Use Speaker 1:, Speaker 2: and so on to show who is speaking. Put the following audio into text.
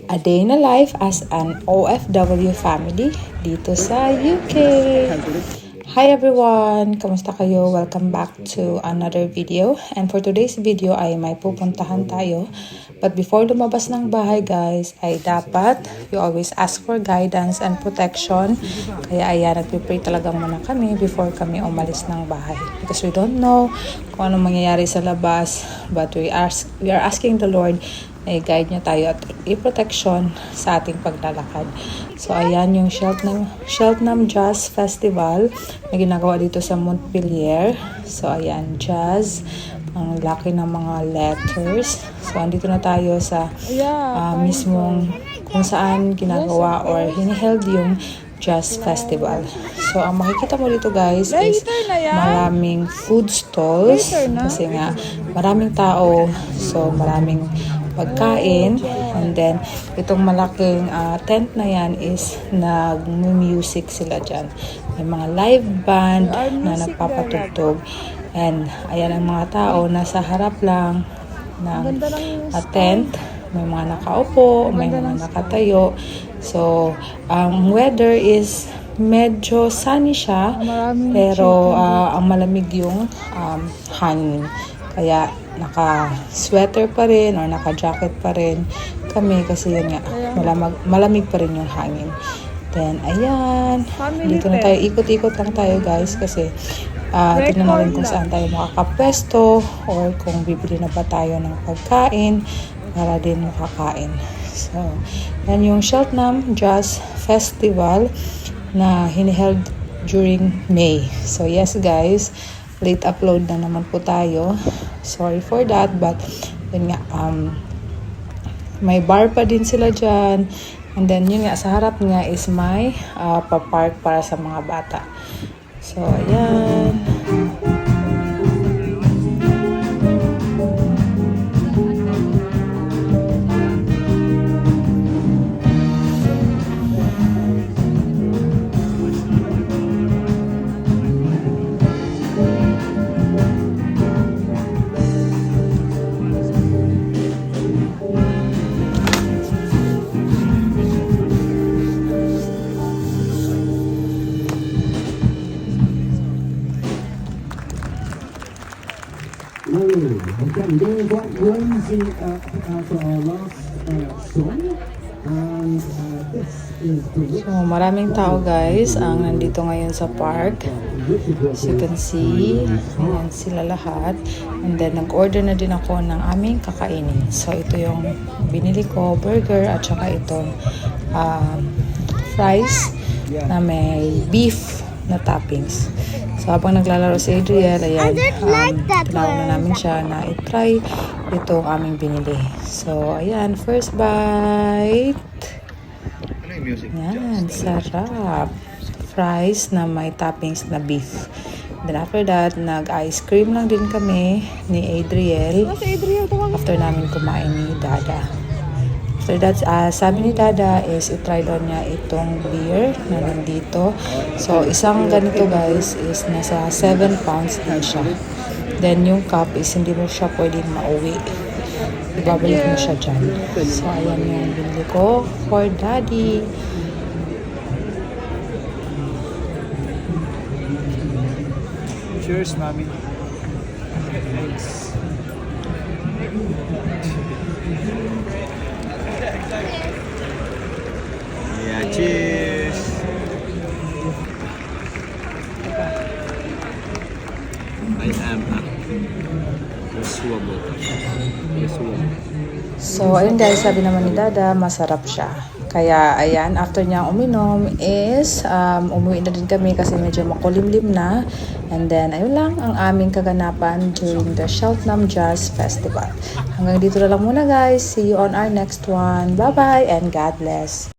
Speaker 1: A day in a life as an OFW family dito sa UK. Hi everyone! Kamusta kayo? Welcome back to another video. And for today's video ay may pupuntahan tayo. But before lumabas ng bahay guys, ay dapat you always ask for guidance and protection. Kaya ayan, nagpipray talaga muna kami before kami umalis ng bahay. Because we don't know kung anong mangyayari sa labas. But we are asking the Lord na i-guide niya tayo at i-protection sa ating paglalakad. So, ayan yung Cheltenham Jazz Festival na ginagawa dito sa Montpellier. So, ayan, jazz. Ang laki ng mga letters. So, andito na tayo sa mismong kung saan ginagawa or hiniheld yung jazz festival. So, ang makikita mo dito guys is maraming food stalls. Kasi nga, maraming tao. So, maraming pagkain, and then itong malaking tent na yan is nag-music sila dyan. May mga live band na nagpapatugtog, and ayan ang mga tao nasa harap lang ng tent. May mga nakaupo, may mga nakatayo. So ang weather is medyo sunny siya, pero ang malamig yung hangin. Kaya naka-sweater pa rin or naka-jacket pa rin kami kasi yun nga, malamig pa rin yung hangin. Then, ayan. Dito na tayo. Ikot-ikot lang tayo guys kasi tingnan natin kung saan tayo makakapwesto or kung bibili na ba tayo ng pagkain para din makakain. So, yan yung Cheltenham Jazz Festival na hiniheld during May. So, yes guys, late upload na naman po tayo. Sorry for that, but yun nga, may bar pa din sila dyan. And then yun nga, sa harap nga is may pa-park para sa mga bata. So, ayan.
Speaker 2: Okay, we're going to go easy for our last song. And this is the
Speaker 1: So, maraming tao guys ang nandito ngayon sa park. As you can see, ayan sila lahat. And then, nag-order na din ako ng aming kakainin. So, ito yung binili ko, burger, at saka itong fries na may beef na toppings. So, habang naglalaro si Adriel, ayan, tinawag na namin siya na i-try itong aming binili. So, ayan, first bite. Ayan, sarap. Fries na may toppings na beef. Then after that, nag-ice cream lang din kami ni Adriel after namin kumain ni Dada. After that, sabi ni Dada is i-try daw niya itong beer na nandito. So, isang ganito guys is nasa 7 pounds din siya. Then, yung cup is hindi mo siya pwedeng mauwi. Ibabalik mo siya dyan. So, ayan yung binili ko for Daddy.
Speaker 3: Cheers, Mami. Thanks. Yeah, cheers. I am Yasuamo.
Speaker 1: So, ayun guys, sabi naman ni Dada, masarap siya. Kaya, ayan, after niya uminom is, umuwi na din kami kasi medyo makulimlim na. And then, ayun lang ang aming kaganapan during the Cheltenham Jazz Festival. Hanggang dito na lang muna guys. See you on our next one. Bye-bye and God bless.